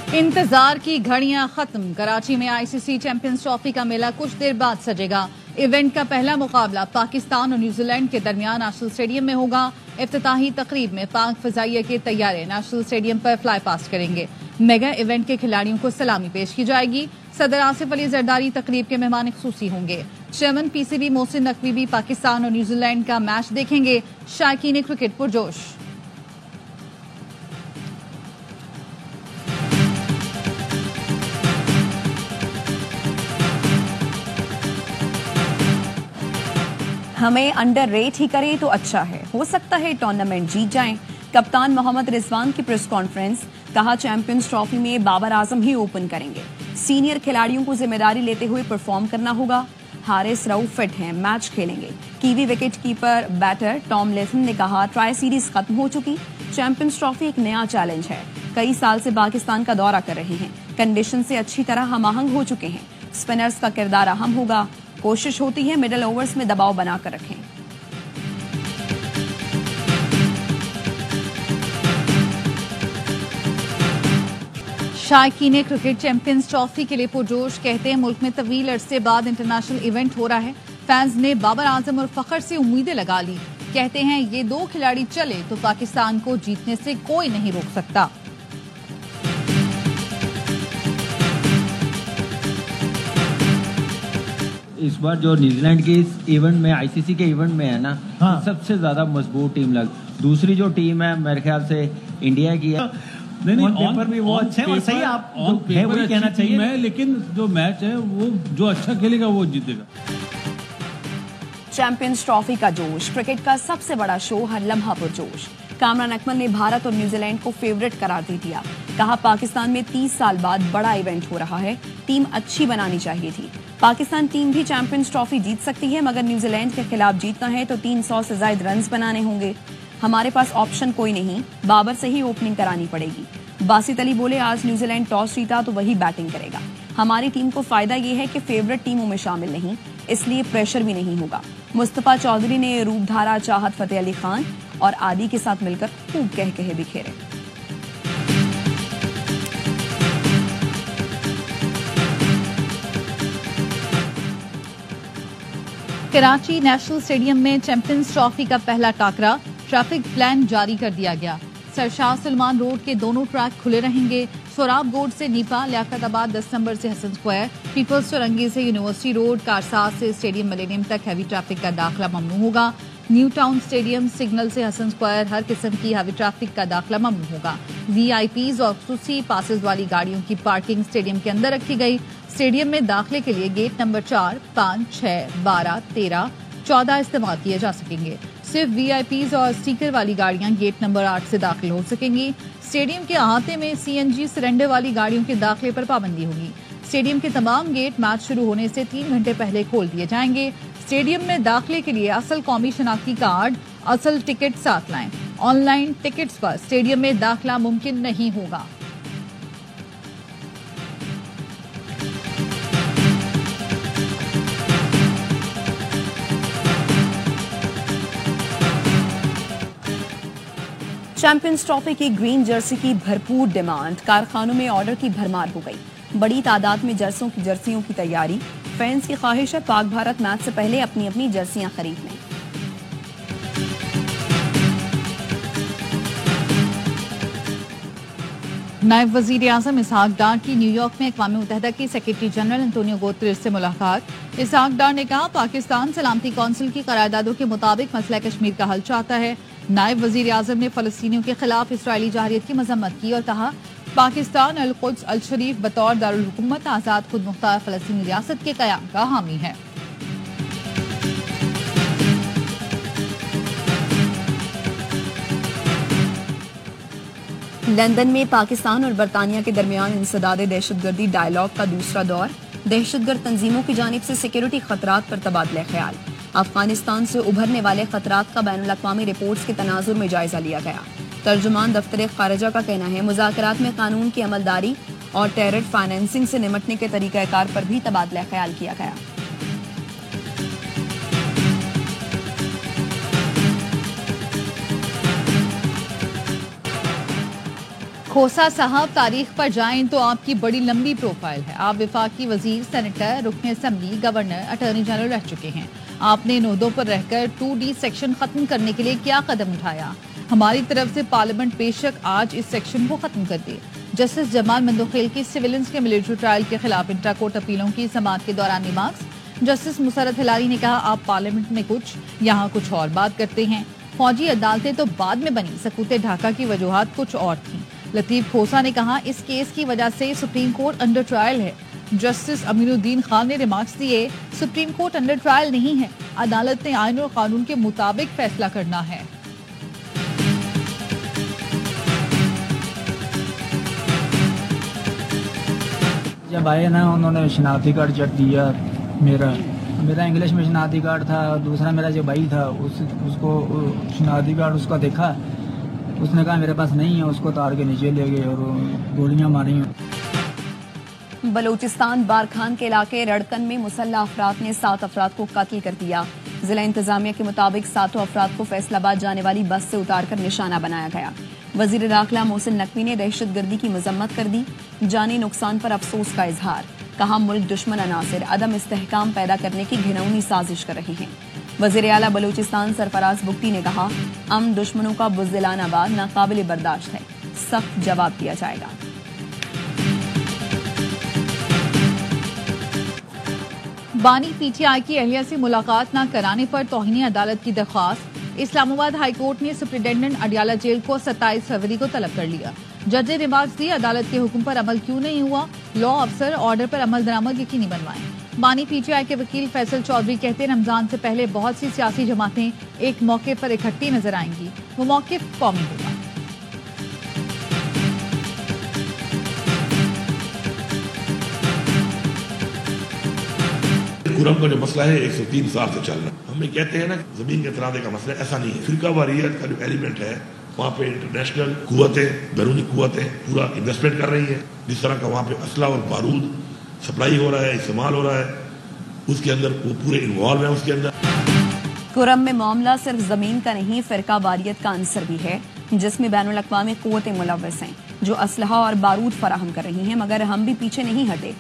इंतजार की घड़ियां खत्म। कराची में आईसीसी चैंपियंस ट्रॉफी का मेला कुछ देर बाद सजेगा। इवेंट का पहला मुकाबला पाकिस्तान और न्यूजीलैंड के दरमियान नेशनल स्टेडियम में होगा। इफ्तिताही तकरीब में पाक फजाइया के तैयारे नेशनल स्टेडियम पर फ्लाई पास्ट करेंगे। मेगा इवेंट के खिलाड़ियों को सलामी पेश की जाएगी। सदर आसिफ अली जरदारी तकरीब के मेहमान खुसूसी होंगे। चेयरमैन पीसीबी मोहसिन नकवी भी पाकिस्तान और न्यूजीलैंड का मैच देखेंगे। शायकीन क्रिकेट पुरजोश। हमें अंडर रेट ही करें तो अच्छा है, हो सकता है टूर्नामेंट जीत जाएं। कप्तान मोहम्मद रिजवान की प्रेस कॉन्फ्रेंस, कहा चैंपियंस ट्रॉफी में बाबर आजम ही ओपन करेंगे। सीनियर खिलाड़ियों को जिम्मेदारी लेते हुए परफॉर्म करना होगा। हारिस रऊफ फिट हैं, मैच खेलेंगे। Kiwi wicket keeper batter Tom Latham ने कहा ट्राई सीरीज खत्म हो चुकी, चैंपियंस ट्रॉफी एक नया चैलेंज है। कई साल से पाकिस्तान का दौरा कर रहे हैं, कंडीशन से अच्छी तरह हम-आहंग हो चुके हैं। स्पिनर्स का किरदार अहम होगा, कोशिश होती है मिडिल ओवर्स में दबाव बनाकर रखें। शायकीन क्रिकेट चैंपियंस ट्रॉफी के लिए पुरजोश। कहते हैं मुल्क में तवील अरसे बाद इंटरनेशनल इवेंट हो रहा है। फैंस ने बाबर आजम और फखर से उम्मीदें लगा ली। कहते हैं ये दो खिलाड़ी चले तो पाकिस्तान को जीतने से कोई नहीं रोक सकता। इस बार जो न्यूजीलैंड के इस इवेंट में आईसीसी के इवेंट में है ना, हाँ। सबसे ज्यादा मजबूत टीम दूसरी जो टीम है मेरे ख्याल से इंडिया की है। नहीं पेपर भी वो अच्छे और सही आप है वही कहना चाहिए है, लेकिन जो मैच है वो जो अच्छा खेलेगा वो जीतेगा। चैंपियंस ट्रॉफी का जोश, क्रिकेट का सबसे बड़ा शो, हर लम्हा पुरजोश। कामरान अकमल ने भारत और न्यूजीलैंड को फेवरेट करार दे दिया। कहा पाकिस्तान में 30 साल बाद बड़ा इवेंट हो रहा है, टीम अच्छी बनानी चाहिए थी। पाकिस्तान टीम भी चैंपियंस ट्रॉफी जीत सकती है, मगर न्यूजीलैंड के खिलाफ जीतना है तो 300 से ज्यादा रन बनाने होंगे। हमारे पास ऑप्शन कोई नहीं, बाबर से ही ओपनिंग करानी पड़ेगी। बासित अली बोले आज न्यूजीलैंड टॉस जीता तो वही बैटिंग करेगा। हमारी टीम को फायदा ये है कि फेवरेट टीमों में शामिल नहीं, इसलिए प्रेशर भी नहीं होगा। मुस्तफा चौधरी ने रूपधारा, चाहत फतेह अली खान और आदि के साथ मिलकर खूब कह बिखेरे। कराची नेशनल स्टेडियम में चैंपियंस ट्रॉफी का पहला टाकरा, ट्रैफिक प्लान जारी कर दिया गया। सरशाह सलमान रोड के दोनों ट्रैक खुले रहेंगे। सोराब गोड से नीपा, लियाकताबाद 10 नंबर से हसन स्क्वायर, पीपल्स चौरंगी से यूनिवर्सिटी रोड, कारसाज से स्टेडियम मिलेनियम तक हैवी ट्रैफिक का दाखिला ममनू होगा। न्यू टाउन स्टेडियम सिग्नल से हसन स्क्वायर हर किस्म की हैवी ट्रैफिक का दाखिला ममनू होगा। वीआईपीज और खुसूसी पासेस वाली गाड़ियों की पार्किंग स्टेडियम के अंदर रखी गई। स्टेडियम में दाखिले के लिए गेट नंबर 4, 5, 6, 12, 13, 14 इस्तेमाल किए जा सकेंगे। सिर्फ वीआईपीज और स्टिकर वाली गाड़ियां गेट नंबर 8 से दाखिल हो सकेंगी। स्टेडियम के अहाते में सीएनजी सिलेंडर वाली गाड़ियों के दाखिले पर पाबंदी होगी। स्टेडियम के तमाम गेट मैच शुरू होने से 3 घंटे पहले खोल दिए जाएंगे। स्टेडियम में दाखिले के लिए असल कौमी शनाख्ती कार्ड, असल टिकट साथ लाएं। ऑनलाइन टिकट्स पर स्टेडियम में दाखिला मुमकिन नहीं होगा। चैंपियंस ट्रॉफी की ग्रीन जर्सी की भरपूर डिमांड, कारखानों में ऑर्डर की भरमार हो गई। बड़ी तादाद में जर्सियों की तैयारी। फैंस की ख्वाहिश है पाक भारत मैच से पहले अपनी अपनी जर्सियां खरीद लें। नायब वजीर आजम इसहाक डार की न्यूयॉर्क में अक़वाम मुत्तहिदा के सेक्रेटरी जनरल एंटोनियो गुतेरेस से मुलाकात। इसहाक डार ने कहा पाकिस्तान सलामती कौंसिल की करारदादों के मुताबिक मसला कश्मीर का हल चाहता है। नायब वजीर आजम ने फलस्तीनियों के खिलाफ इसराइली जाहिरियत की मजम्मत की और कहा पाकिस्तान अल-कुद्स अल-शरीफ बतौर दारुल हुकूमत आजाद खुद मुख्तार फलस्तीनी रियासत के कयाम का हामी है। लंदन में पाकिस्तान और बरतानिया के दरमियान इंसदाद दहशतगर्दी डायलॉग का दूसरा दौर। दहशतगर्द तंजीमों की जानिब से सिक्योरिटी खतरात पर तबादला ख्याल। अफगानिस्तान से उभरने वाले खतरात का बैनुल अक़वामी रिपोर्ट्स के तनाजुर में जायजा लिया गया। तर्जुमान दफ्तर खारिजा का कहना है मुज़ाकरात में कानून की अमलदारी और टेरर फाइनेंसिंग से निमटने के तरीक़ाकार पर भी तबादला ख्याल किया गया। खोसा साहब, तारीख पर जाएं तो आपकी बड़ी लंबी प्रोफाइल है। आप वफाकी वजीर, सेनेटर, रुकन असम्बली, गवर्नर, अटॉर्नी जनरल रह चुके हैं। आपने इन ओहदों पर रहकर 2D सेक्शन खत्म करने के लिए क्या कदम उठाया? हमारी तरफ से पार्लियामेंट बेशक आज इस सेक्शन को खत्म कर दे। जस्टिस जमाल मंदोखेल की सिविलियंस के मिलिट्री ट्रायल के खिलाफ इंट्रा कोर्ट अपीलों की समाअत के दौरान रिमार्क्स। जस्टिस मुसरत हिलारी ने कहा, आप पार्लियामेंट में कुछ, यहाँ कुछ और बात करते हैं। फौजी अदालतें तो बाद में बनी, सकूते ढाका की वजूहात कुछ और थी। लतीफ खोसा ने कहा, इस केस की वजह से सुप्रीम कोर्ट अंडर ट्रायल है। जस्टिस अमीनुद्दीन खान ने रिमार्क्स दिए, सुप्रीम कोर्ट अंडर ट्रायल नहीं है, अदालत ने आईन और कानून के मुताबिक फैसला करना है। जब आए ना, उन्होंने शनाख्ती कार्ड चेक दिया। मेरा इंग्लिश में शनाख्ती कार्ड था, दूसरा मेरा जो भाई था उसको शनाख्ती कार्ड उसका देखा, उसने कहा मेरे पास नहीं है, उसको तार के नीचे ले गए और गोलियां मारी। बलूचिस्तान बारखान के इलाके रड़कन में मुसल्लह अफराद ने 7 अफराद को कत्ल कर दिया। जिला इंतजामिया के मुताबिक 7 अफराद को फैसलाबाद जाने वाली बस से उतारकर निशाना बनाया गया। वजीर दाखिला मोहसिन नकवी ने दहशतगर्दी की मजम्मत कर दी, जानी नुकसान पर अफसोस का इजहार। कहा, मुल्क दुश्मन अनासिर अदम इस्तेहकाम पैदा करने की घिनौनी साजिश कर रहे हैं। वजीर आला बलूचिस्तान सरफराज बुख्ती ने कहा, हम दुश्मनों का बुज़दिलाना वार नाकाबिल बर्दाश्त है, सख्त जवाब दिया जाएगा। बानी पीटीआई की अहलिया से मुलाकात न कराने पर तौहीन अदालत की दरख्वास्त। इस्लामाबाद हाईकोर्ट ने सुप्रिंटेंडेंट अडियाला जेल को 27 फरवरी को तलब कर लिया। जज ने रिमार्क्स दिए, अदालत के हुक्म पर अमल क्यों नहीं हुआ, लॉ अफसर ऑर्डर पर अमल दरामद यकीनी बनवाएं। बानी पीटीआई के वकील फैसल चौधरी कहते हैं, रमजान से पहले बहुत सी सियासी जमातें एक मौके पर इकट्ठी नजर आएंगी, वो मौके कौमी होगा। कुरम का जो मसला है 103 साल से चल रहा है। हमें कहते हैं ना, जमीन के तनाज़े का मसला ऐसा नहीं है। फिरका वारियत का जो एलिमेंट है, वहाँ पे इंटरनेशनल कुव्वतें, बैरूनी कुव्वतें पूरा इन्वेस्टमेंट कर रही हैं। जिस तरह का वहाँ पे असला और बारूद सप्लाई हो रहा है, इस्तेमाल हो रहा है, उसके अंदर वो पूरे इन्वॉल्व है उसके अंदर। कुरम में मामला सिर्फ जमीन का नहीं, फिरका वारियत का आंसर भी है, जिसमें बैनुल अक़वामी कुव्वतें मुलव्वस हैं जो असलहा और बारूद फराहम कर रही हैं, मगर हम भी पीछे नहीं हटे।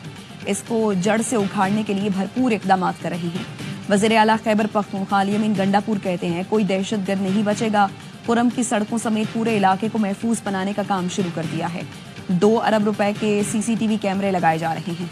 इसको जड़ से उखाड़ने के लिए भरपूर इक़दाम कर रहे हैं। वज़ीर आला खैबर पख्तूनख्वा अमीन गंडापुर कहते हैं, कोई दहशतगर्द नहीं बचेगा। कुरम की सड़कों समेत पूरे इलाके को महफूज बनाने का काम शुरू कर दिया है। 2 अरब रुपए के CCTV कैमरे लगाए जा रहे हैं।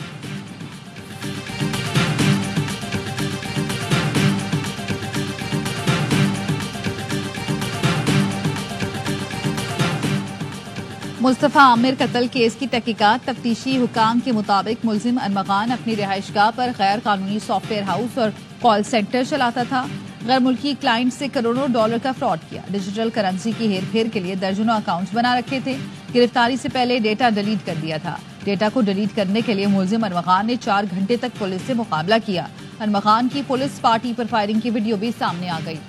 मुस्तफा आमिर कत्ल केस की तहकीकात। तफ्तीशी हुकाम के मुताबिक मुलजिम अरमगान अपनी रिहाइशगाह पर गैर कानूनी सॉफ्टवेयर हाउस और कॉल सेंटर चलाता था। गैर मुल्की क्लाइंट से करोड़ों डॉलर का फ्रॉड किया। डिजिटल करेंसी की हेरफेर के लिए दर्जनों अकाउंट्स बना रखे थे। गिरफ्तारी से पहले डेटा डिलीट कर दिया था। डेटा को डिलीट करने के लिए मुलजिम अरमगान ने 4 घंटे तक पुलिस से मुकाबला किया। अरमगान की पुलिस पार्टी पर फायरिंग की वीडियो भी सामने आ गई।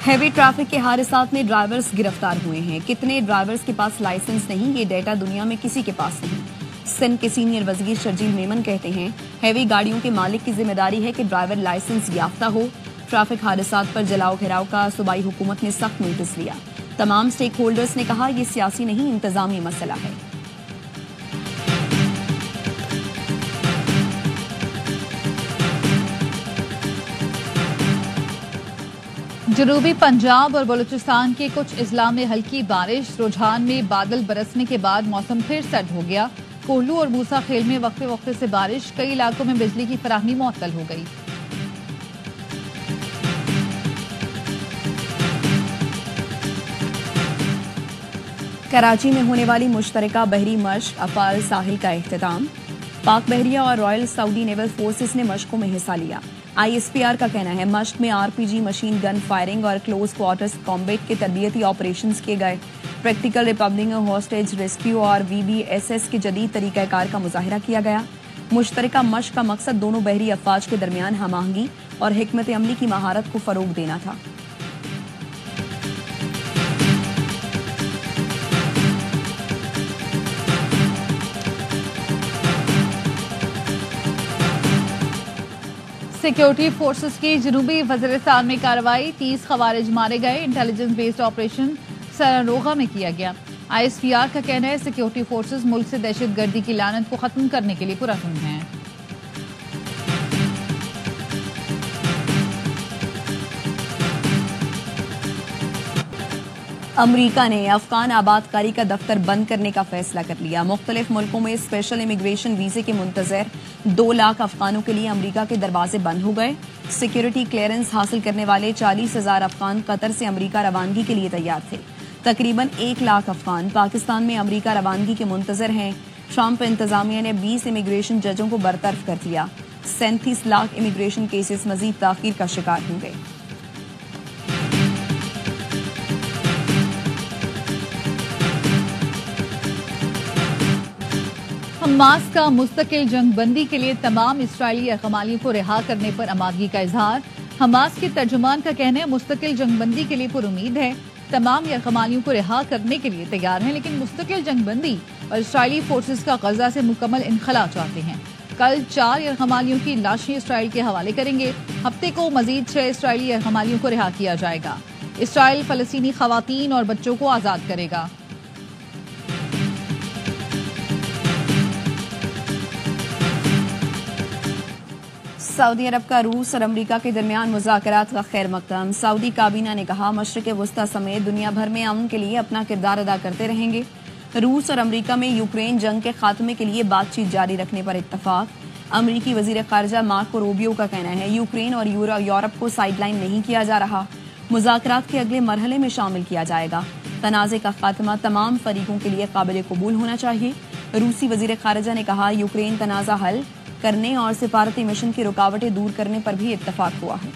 हैवी ट्रैफिक के हादसात में ड्राइवर्स गिरफ्तार हुए हैं। कितने ड्राइवर्स के पास लाइसेंस नहीं, ये डेटा दुनिया में किसी के पास नहीं। सिंध के सीनियर वजीर शर्जील मेमन कहते हैं, हैवी गाड़ियों के मालिक की जिम्मेदारी है कि ड्राइवर लाइसेंस याफ्ता हो। ट्रैफिक हादसात पर जलाओ घेराव का सूबाई हुकूमत ने सख्त नोटिस लिया। तमाम स्टेक होल्डर्स ने कहा, यह सियासी नहीं, इंतजामी मसला है। जनूबी पंजाब और बलूचिस्तान के कुछ इजला में हल्की बारिश। रुझान में बादल बरसने के बाद मौसम फिर सर्द हो गया। कोहलू और मूसा खेल में वक्फे वक्फे से बारिश। कई इलाकों में बिजली की फराहमी मुअत्तल हो गई। कराची में होने वाली मुश्तरका बहरी मश्क अफाल साहिल का इख्तिताम। पाक बहरिया और रॉयल सऊदी नेवल फोर्सेस ने मशकों में हिस्सा लिया। ISPR का कहना है, मश्क में RPG, मशीन गन फायरिंग और क्लोज क्वार्टर्स कॉम्बैट के तरबियती ऑपरेशंस किए गए। प्रैक्टिकल रिपब्लिंग हॉस्टेज रेस्क्यू और VBSS के जदीद तरीक़ाकार का मुजाहिरा किया गया। मुश्तरका मश्क का मकसद दोनों बहरी अफवाज के दरमियान हम-आहंगी और हिकमत अमली की महारत को फरोग देना था। सिक्योरिटी फोर्सेस की जनूबी वजीरिस्तान में कार्रवाई, 30 खवारिज मारे गए। इंटेलिजेंस बेस्ड ऑपरेशन सरारोगा में किया गया। ISPR का कहना है सिक्योरिटी फोर्सेस मुल्क से दहशतगर्दी की लानत को खत्म करने के लिए पुरअज़्म हैं। अमरीका ने अफगान आबादकारी का दफ्तर बंद करने का फैसला कर लिया। मुख्तलिफ मुल्कों में स्पेशल इमिग्रेशन वीजे के मुंतजर 2 लाख अफगानों के लिए अमरीका के दरवाजे बंद हो गए। सिक्योरिटी क्लियरेंस हासिल करने वाले 40,000 अफगान कतर से अमरीका रवानगी के लिए तैयार थे। तकरीबन 1 लाख अफगान पाकिस्तान में अमरीका रवानगी के मुंतजर हैं। ट्रंप इंतजामिया ने 20 इमिग्रेशन जजों को बरतरफ कर दिया। 37 लाख इमिग्रेशन केसेस मजीद ताखीर का शिकार होंगे। हमास का मुस्तकिल जंगबंदी के लिए तमाम इस्राएली अहकामालियों को रिहा करने पर आमादगी का इजहार। हमास के तर्जुमान का कहना है मुस्तकिल जंगबंदी के लिए पुरुमीद है। तमाम अहकामालियों को रिहा करने के लिए तैयार हैं, लेकिन मुस्तकिल जंगबंदी और इस्राएली फोर्सेस का गजा से मुकम्मल इनखला चाहते हैं। कल 4 अहकामालियों की लाशें इसराइल के हवाले करेंगे। हफ्ते को मजीद 6 इसराइली अहकामालियों को रिहा किया जाएगा। इसराइल फलस्तीनी खवातीन और बच्चों को आजाद करेगा। सऊदी अरब का रूस और अमरीका के दरमियान मुज़ाकरात का खैर मकदम। सऊदी काबीना ने कहा मशरिक़ वस्ता समेत दुनिया भर में अमन के लिए अपना किरदार अदा करते रहेंगे। रूस और अमरीका में यूक्रेन जंग के खात्मे के लिए बातचीत जारी रखने पर इत्तफाक। अमरीकी वजीर खारजा मार्को रूबियो का कहना है यूक्रेन और यूरोप को साइडलाइन नहीं किया जा रहा, मुज़ाकरात के अगले मरहले में शामिल किया जाएगा। तनाज़े का खात्मा तमाम फरीकों के लिए काबिल कबूल होना चाहिए। रूसी वजीर खारजा ने कहा यूक्रेन तनाज़ा हल करने और सिफारती मिशन की रुकावटें दूर करने पर भी इत्तफाक हुआ है।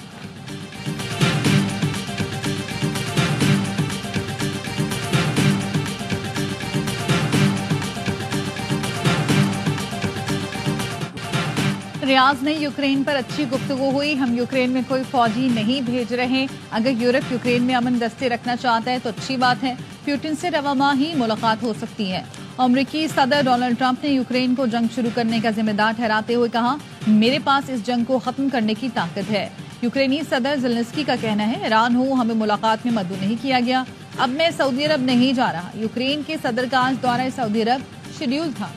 रियाज ने यूक्रेन पर अच्छी गुफ्तगू हुई। हम यूक्रेन में कोई फौजी नहीं भेज रहे। अगर यूरोप यूक्रेन में अमन दस्ते रखना चाहता है तो अच्छी बात है। पुतिन से रवामा ही मुलाकात हो सकती है। अमरीकी सदर डोनाल्ड ट्रंप ने यूक्रेन को जंग शुरू करने का जिम्मेदार ठहराते हुए कहा मेरे पास इस जंग को खत्म करने की ताकत है। यूक्रेनी सदर ज़ेलेंस्की का कहना है हैरान हूं, हमें मुलाकात में मदऊ नहीं किया गया। अब मैं सऊदी अरब नहीं जा रहा। यूक्रेन के सदर का आज दौरा सऊदी अरब शेड्यूल था।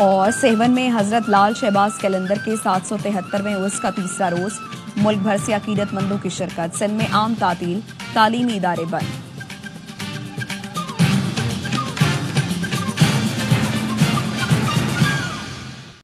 और सेवन में हजरत लाल शहबाज कैलेंडर के 773वें उर्स का तीसरा रोज। मुल्क भर से अकीदतमंदों की शिरकत। सिंध में आम तातील, तालीमी इदारे बंद।